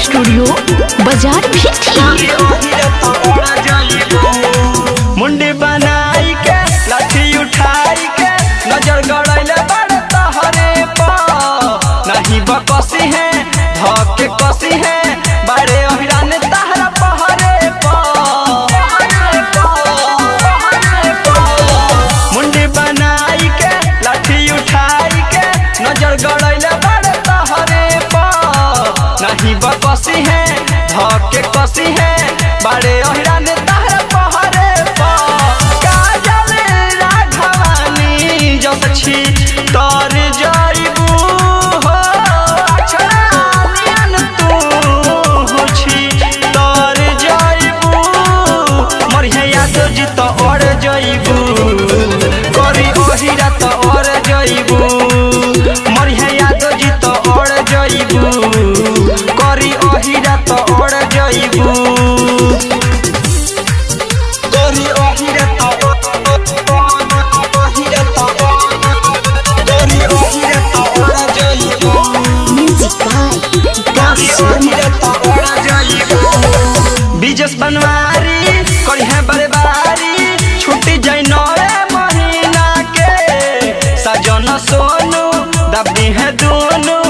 Studio बाजार भी थी। मुंडी बनाई के लाठी उठाई के नजर गड़ैले बड़े तहरे पर नहीं बकसी है धके कसी है बड़े ओहिरान तहरा पहरे मुंडी बनाई के लाठी उठाई के नजर गड़ैले बड़े तहरे पर नहीं बकसी है धके कसी है बड़े ओहिरान तहरा पहरे तर जाइबू हो अछरानियन तू छी तर जाइबू मरिया याद जित और जाइबू करी ओहिरा त और जाइबू मरिया याद जित और जाइबू करी ओहिरा त और जाइबू करी ओहिरा बीजस बनवारी करी है बरबारी छुट्टी जाई 9 महीना के सजन सोनू दबी है दोनों